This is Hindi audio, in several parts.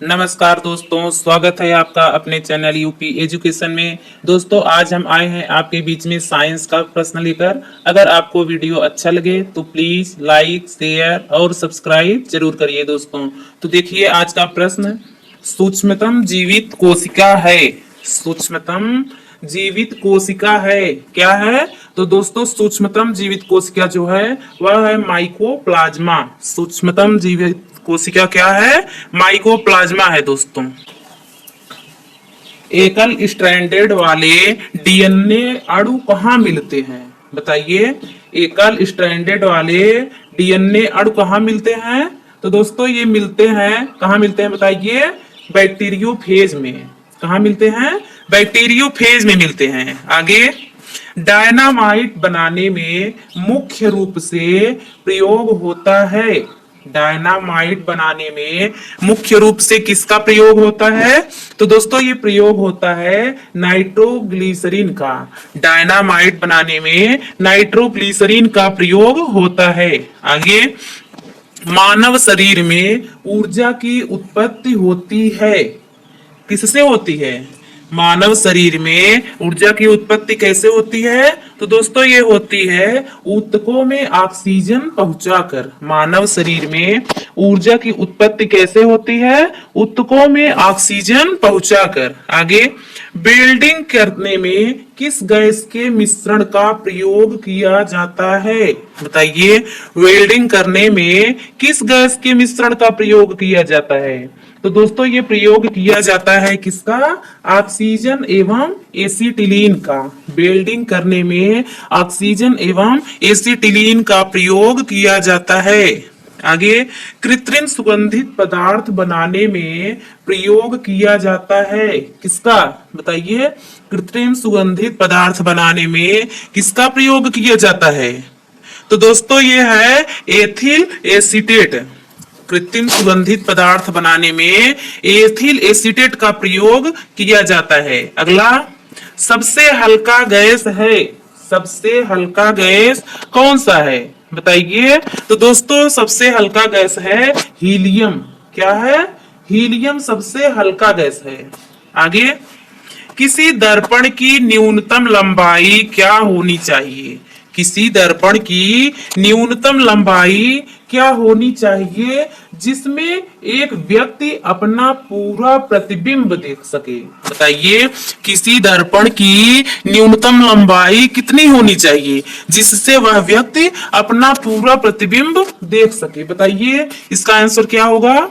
नमस्कार दोस्तों, स्वागत है आपका अपने चैनल यूपी एजुकेशन में। दोस्तों आज हम आए हैं आपके बीच में साइंस का प्रश्न लेकर। अगर आपको वीडियो अच्छा लगे तो प्लीज लाइक, शेयर और सब्सक्राइब जरूर करिए दोस्तों। तो देखिए आज का प्रश्न, सूक्ष्मतम जीवित कोशिका है। सूक्ष्मतम जीवित कोशिका है क्या है? तो दोस्तों सूक्ष्मतम जीवित कोशिका जो है वह है माइकोप्लाज्मा। सूक्ष्मतम जीवित कोशिका क्या है? माइकोप्लाज्मा है दोस्तों। एकल स्ट्रैंडेड वाले डीएनए अणु कहाँ मिलते हैं? बताइए, एकल स्ट्रैंडेड वाले डीएनए अणु कहाँ मिलते हैं? तो दोस्तों ये मिलते हैं, कहाँ मिलते हैं बताइए? बैक्टीरियोफेज में। कहाँ मिलते हैं? बैक्टीरियोफेज में मिलते हैं। आगे, डायनामाइट बनाने में मुख्य रूप से प्रयोग होता है। डायनामाइट बनाने में मुख्य रूप से किसका प्रयोग होता है? तो दोस्तों ये प्रयोग होता है नाइट्रोग्लिसरीन का। डायनामाइट बनाने में नाइट्रोग्लिसरीन का प्रयोग होता है। आगे, मानव शरीर में ऊर्जा की उत्पत्ति होती है। किससे होती है? मानव शरीर में ऊर्जा की उत्पत्ति कैसे होती है? तो दोस्तों ये होती है ऊतकों में ऑक्सीजन पहुंचाकर। मानव शरीर में ऊर्जा की उत्पत्ति कैसे होती है? ऊतकों में ऑक्सीजन पहुंचाकर। आगे, वेल्डिंग करने में किस गैस के मिश्रण का प्रयोग किया जाता है? बताइए, वेल्डिंग करने में किस गैस के मिश्रण का प्रयोग किया जाता है? तो दोस्तों ये प्रयोग किया जाता है किसका? ऑक्सीजन एवं एसिटिलीन का। वेल्डिंग करने में ऑक्सीजन एवं एसिटिलीन का प्रयोग किया जाता है। आगे, कृत्रिम सुगंधित पदार्थ बनाने में प्रयोग किया जाता है किसका? बताइए, कृत्रिम सुगंधित पदार्थ बनाने में किसका प्रयोग किया जाता है? तो दोस्तों ये है एथिल एसीटेट। कृत्रिम सुगंधित पदार्थ बनाने में एथिल एसीटेट का प्रयोग किया जाता है। अगला, सबसे हल्का गैस है। सबसे हल्का गैस कौन सा है? बताइए। तो दोस्तों सबसे हल्का गैस है हीलियम। क्या है? हीलियम सबसे हल्का गैस है। आगे, किसी दर्पण की न्यूनतम लंबाई क्या होनी चाहिए? किसी दर्पण की न्यूनतम लंबाई क्या होनी चाहिए जिसमें एक व्यक्ति अपना पूरा प्रतिबिंब देख सके? बताइए, किसी दर्पण की न्यूनतम लंबाई कितनी होनी चाहिए जिससे वह व्यक्ति अपना पूरा प्रतिबिंब देख सके? बताइए इसका आंसर क्या होगा?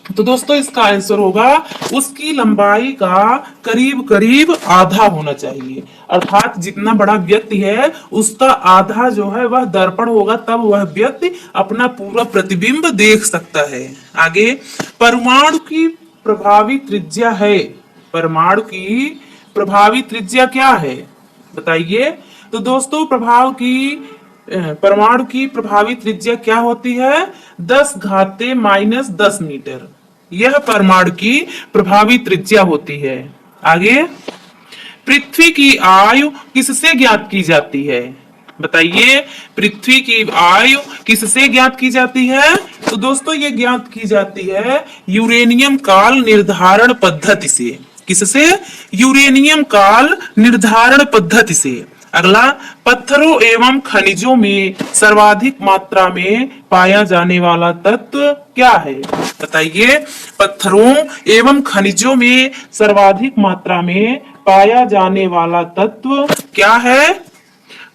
तो दोस्तों इसका आंसर होगा उसकी लंबाई का करीब करीब आधा होना चाहिए। अर्थात जितना बड़ा व्यक्ति है उसका आधा जो है वह दर्पण होगा, तब वह व्यक्ति अपना पूरा प्रतिबिंब देख सकता है। आगे, परमाणु की प्रभावी त्रिज्या है। परमाणु की प्रभावी त्रिज्या क्या है? बताइए। तो दोस्तों परमाणु की प्रभावी त्रिज्या क्या होती है? 10⁻⁻10 मीटर। यह परमाणु की प्रभावी त्रिज्या होती है। आगे, पृथ्वी की आयु किससे ज्ञात की जाती है? बताइए, पृथ्वी की आयु किससे ज्ञात की जाती है? तो दोस्तों ये ज्ञात की जाती है यूरेनियम काल निर्धारण पद्धति से। किससे? यूरेनियम काल निर्धारण पद्धति से। अगला, पत्थरों एवं खनिजों में सर्वाधिक मात्रा में पाया जाने वाला तत्व क्या है? बताइए, पत्थरों एवं खनिजों में सर्वाधिक मात्रा में पाया जाने वाला तत्व क्या है?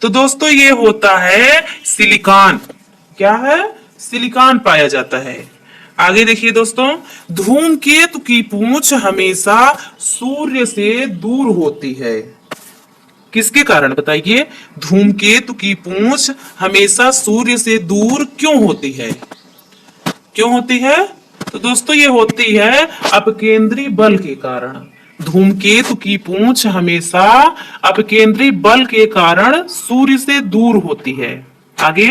तो दोस्तों ये होता है सिलिकॉन। क्या है? सिलिकॉन पाया जाता है। आगे देखिए दोस्तों, धूमकेतु की पूंछ हमेशा सूर्य से दूर होती है। किसके कारण? बताइए, धूमकेतु की पूंछ हमेशा सूर्य से दूर क्यों होती है? क्यों होती है? तो दोस्तों ये होती है अपकेंद्री बल के कारण। धूमकेतु की पूंछ हमेशा अपकेंद्री बल के कारण सूर्य से दूर होती है। आगे,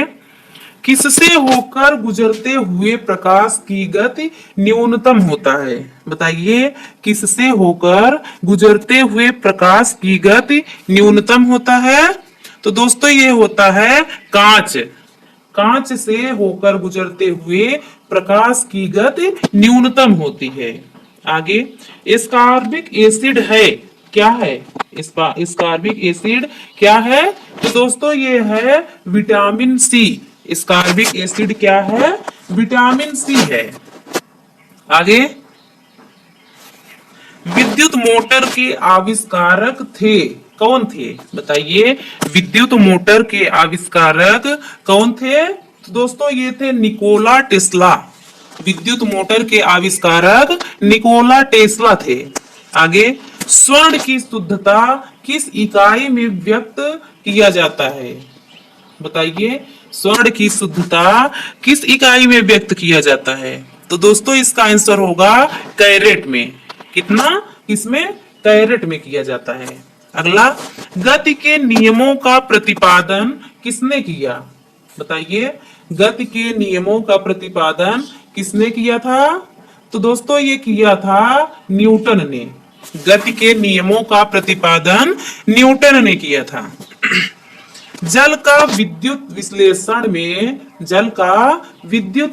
किससे होकर गुजरते हुए प्रकाश की गति न्यूनतम होता है? बताइए, किससे होकर गुजरते हुए प्रकाश की गति न्यूनतम होता है? तो दोस्तों ये होता है कांच। कांच से होकर गुजरते हुए प्रकाश की गति न्यूनतम होती है। आगे, एस्कॉर्बिक एसिड है, क्या है? एस्कॉर्बिक एसिड क्या है? तो दोस्तों ये है विटामिन सी। एस्कॉर्बिक एसिड क्या है? विटामिन सी है। आगे, विद्युत मोटर के आविष्कारक थे, कौन थे? बताइए, विद्युत मोटर के आविष्कारक कौन थे? तो दोस्तों ये थे निकोला टेस्ला। विद्युत मोटर के आविष्कारक निकोला टेस्ला थे। आगे, स्वर्ण की शुद्धता किस इकाई में व्यक्त किया जाता है? बताइए, स्वर्ण की शुद्धता किस इकाई में व्यक्त किया जाता है? तो दोस्तों इसका आंसर होगा कैरेट में। कितना? इसमें कैरेट में किया जाता है। अगला, गति के नियमों का प्रतिपादन किसने किया? बताइए, गति के नियमों का प्रतिपादन किसने किया था? तो दोस्तों ये किया था न्यूटन ने। गति के नियमों का प्रतिपादन न्यूटन ने किया था। जल का विद्युत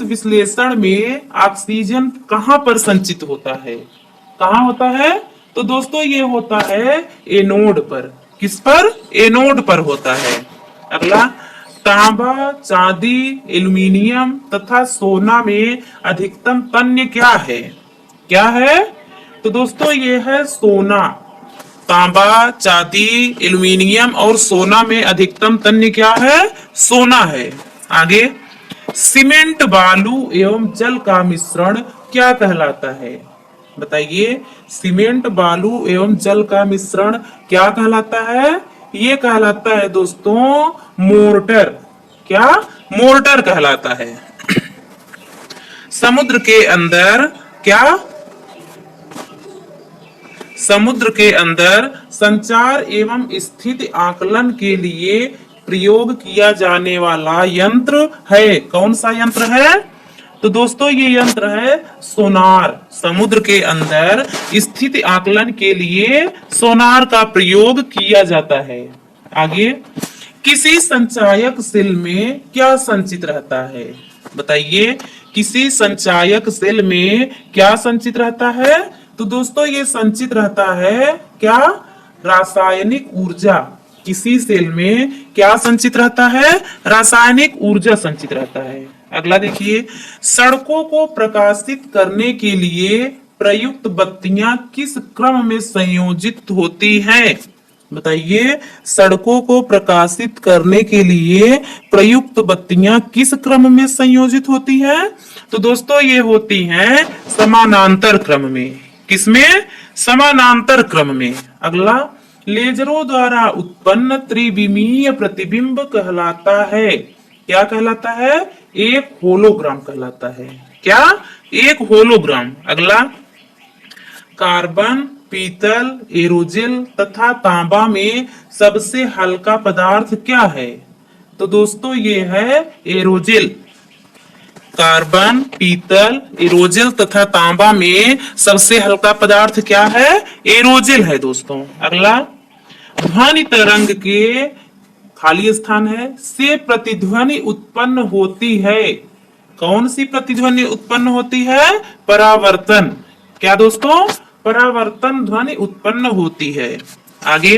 विश्लेषण में ऑक्सीजन कहां पर संचित होता है? कहां होता है? तो दोस्तों ये होता है एनोड पर। किस पर? एनोड पर होता है। अगला, तांबा, चांदी, एल्यूमिनियम तथा सोना में अधिकतम तन्य क्या है? क्या है? तो दोस्तों ये है सोना। तांबा, चांदी, एल्यूमिनियम और सोना में अधिकतम तन्य क्या है? सोना है। आगे, सीमेंट, बालू एवं जल का मिश्रण क्या कहलाता है? बताइए, सीमेंट, बालू एवं जल का मिश्रण क्या कहलाता है? ये कहलाता है दोस्तों मोर्टर। क्या? मोर्टर कहलाता है। समुद्र के अंदर क्या? समुद्र के अंदर संचार एवं स्थिति आकलन के लिए प्रयोग किया जाने वाला यंत्र है, कौन सा यंत्र है? तो दोस्तों ये यंत्र है सोनार। समुद्र के अंदर स्थिति आकलन के लिए सोनार का प्रयोग किया जाता है। आगे, किसी संचायक सेल में क्या संचित रहता है? बताइए, किसी संचायक सेल में क्या संचित रहता है? तो दोस्तों ये संचित रहता है क्या? रासायनिक ऊर्जा। किसी सेल में क्या संचित रहता है? रासायनिक ऊर्जा संचित रहता है। अगला देखिए, सड़कों को प्रकाशित करने के लिए प्रयुक्त बत्तियां किस क्रम में संयोजित होती हैं? बताइए, सड़कों को प्रकाशित करने के लिए प्रयुक्त बत्तियां किस क्रम में संयोजित होती हैं? तो दोस्तों ये होती हैं समानांतर क्रम में। किसमें? समानांतर क्रम में। अगला, लेजरों द्वारा उत्पन्न त्रिविमीय प्रतिबिंब कहलाता है, क्या कहलाता है? एक होलोग्राम कहलाता है। क्या? एक होलोग्राम। अगला, कार्बन, पीतल, एरोजेल तथा तांबा में सबसे हल्का पदार्थ क्या है? तो दोस्तों ये है एरोजेल। कार्बन, पीतल, एरोजेल तथा तांबा में सबसे हल्का पदार्थ क्या है? एरोजेल है दोस्तों। अगला, ध्वनि तरंग के खाली स्थान है से प्रतिध्वनि उत्पन्न होती है, कौन सी प्रतिध्वनि उत्पन्न होती है? परावर्तन। क्या दोस्तों? परावर्तन ध्वनि उत्पन्न होती है। आगे,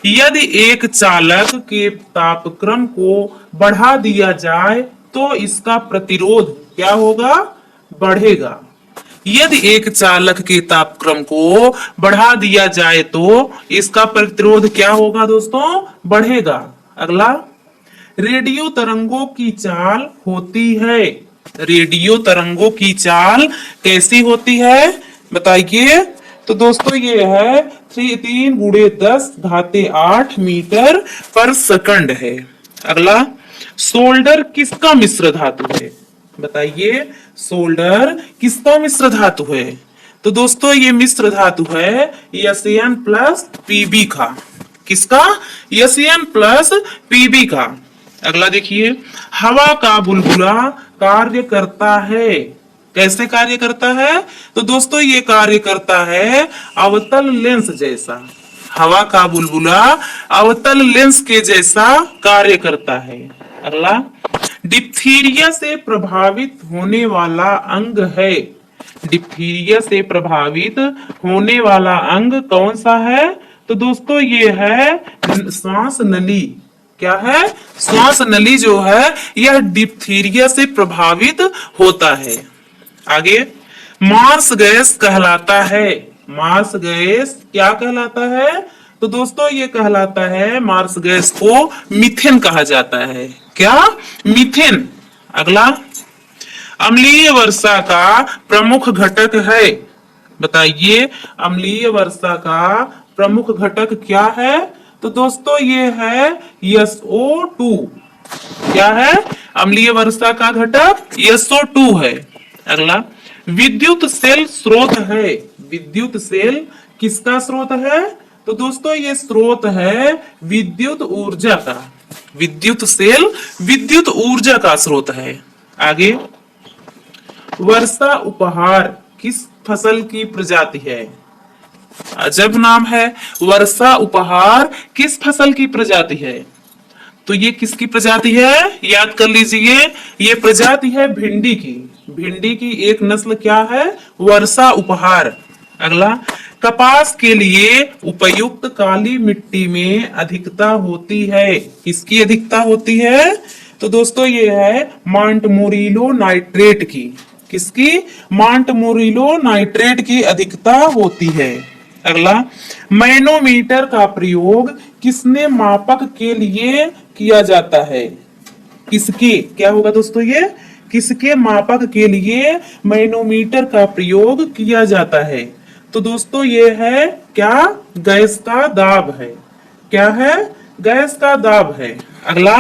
यदि एक चालक के तापक्रम को बढ़ा दिया जाए तो इसका प्रतिरोध क्या होगा? बढ़ेगा। यदि एक चालक के तापक्रम को बढ़ा दिया जाए तो इसका प्रतिरोध क्या होगा दोस्तों? बढ़ेगा। अगला, रेडियो तरंगों की चाल होती है। रेडियो तरंगों की चाल कैसी होती है? बताइए। तो दोस्तों ये है 3 × 10⁸ मीटर पर सेकंड है। अगला, सोल्डर किसका मिश्र धातु है? बताइए, सोल्डर किसका मिश्र धातु है? तो दोस्तों ये मिश्र धातु है Sn+Pb का। किसका? Sn+Pb का। अगला देखिए, हवा का बुलबुला कार्य करता है, कैसे कार्य करता है? तो दोस्तों ये कार्य करता है अवतल लेंस जैसा। हवा का बुलबुला अवतल लेंस के जैसा कार्य करता है। अगला, डिप्थीरिया से प्रभावित होने वाला अंग है। डिप्थीरिया से प्रभावित होने वाला अंग कौन सा है? तो दोस्तों ये है श्वास नली। क्या है? श्वास नली जो है यह डिप्थीरिया से प्रभावित होता है। आगे, मार्स गैस कहलाता है। मार्स गैस क्या कहलाता है? तो दोस्तों ये कहलाता है, मार्स गैस को मीथेन कहा जाता है। क्या? मीथेन। अगला, अम्लीय वर्षा का प्रमुख घटक है। बताइए, अम्लीय वर्षा का प्रमुख घटक क्या है? तो दोस्तों ये है SO2। क्या है? अम्लीय वर्षा का घटक SO2 है। अगला, विद्युत सेल स्रोत है। विद्युत सेल किसका स्रोत है? तो दोस्तों ये स्रोत है विद्युत ऊर्जा का। विद्युत सेल विद्युत ऊर्जा का स्रोत है। आगे, वर्षा उपहार किस फसल की प्रजाति है? अजब नाम है, वर्षा उपहार किस फसल की प्रजाति है? तो ये किसकी प्रजाति है? याद कर लीजिए, ये प्रजाति है भिंडी की। भिंडी की एक नस्ल क्या है? वर्षा उपहार। अगला, कपास के लिए उपयुक्त काली मिट्टी में अधिकता होती है। किसकी अधिकता होती है? तो दोस्तों ये है मांटमोरिलो नाइट्रेट की। किसकी? मांटमोरिलो नाइट्रेट की अधिकता होती है। अगला, मैनोमीटर का प्रयोग किसने मापक के लिए किया जाता है? किसके? क्या होगा दोस्तों ये? किसके मापक के लिए मैनोमीटर का प्रयोग किया जाता है? तो दोस्तों ये है क्या? गैस का दाब है। क्या है? गैस का दाब है। अगला,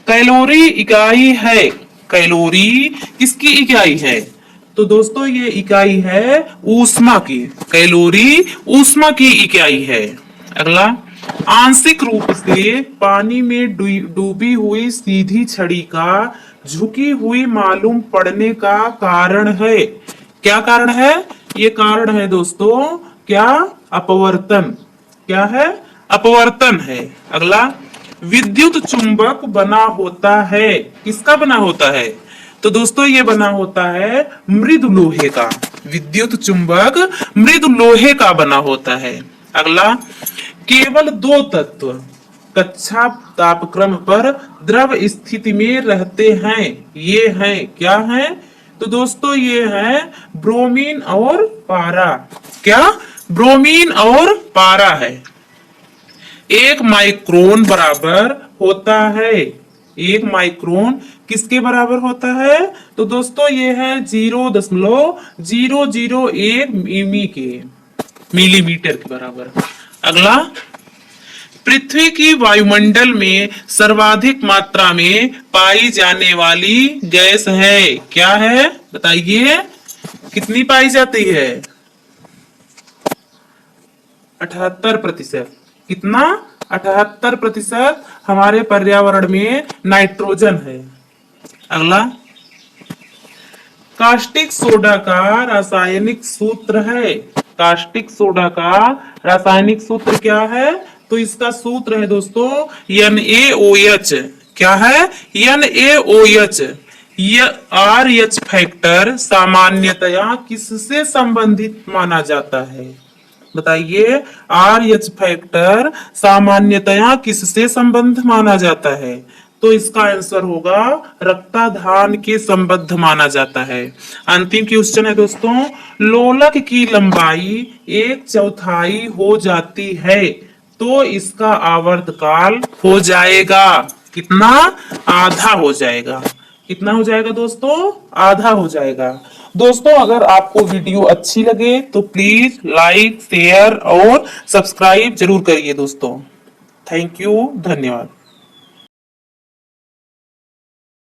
कैलोरी इकाई है। कैलोरी किसकी इकाई है? तो दोस्तों ये इकाई है ऊष्मा की। कैलोरी ऊष्मा की इकाई है। अगला, आंशिक रूप से पानी में डूबी हुई सीधी छड़ी का झुकी हुई मालूम पड़ने का कारण है। क्या कारण है? ये कारण है दोस्तों क्या? अपवर्तन। क्या है? अपवर्तन है। अगला, विद्युत चुंबक बना होता है। किसका बना होता है? तो दोस्तों ये बना होता है मृदु लोहे का। विद्युत चुंबक मृदु लोहे का बना होता है। अगला, केवल दो तत्व कक्षा तापक्रम पर द्रव स्थिति में रहते हैं। ये हैं, क्या हैं? तो दोस्तों ये है ब्रोमीन और पारा। क्या? ब्रोमीन और पारा है। 1 माइक्रोन बराबर होता है। 1 माइक्रोन किसके बराबर होता है? तो दोस्तों ये है 0.001 मिलीमीटर के बराबर। अगला, पृथ्वी की वायुमंडल में सर्वाधिक मात्रा में पाई जाने वाली गैस है। क्या है? बताइए, कितनी पाई जाती है? 78%। कितना? 78% हमारे पर्यावरण में नाइट्रोजन है। अगला, कास्टिक सोडा का रासायनिक सूत्र है। कास्टिक सोडा का रासायनिक सूत्र क्या है? तो इसका सूत्र है दोस्तों NaOH। क्या है? NaOH। यह RH फैक्टर सामान्यतया किससे संबंधित माना जाता है? बताइए, RH फैक्टर सामान्यतया किससे संबंध माना जाता है? तो इसका आंसर होगा रक्ताधान के संबद्ध माना जाता है। अंतिम क्वेश्चन है दोस्तों, लोलक की लंबाई 1/4 हो जाती है तो इसका आवर्तकाल हो जाएगा कितना? आधा हो जाएगा। कितना हो जाएगा दोस्तों? आधा हो जाएगा। दोस्तों अगर आपको वीडियो अच्छी लगे तो प्लीज लाइक, शेयर और सब्सक्राइब जरूर करिए दोस्तों। थैंक यू, धन्यवाद।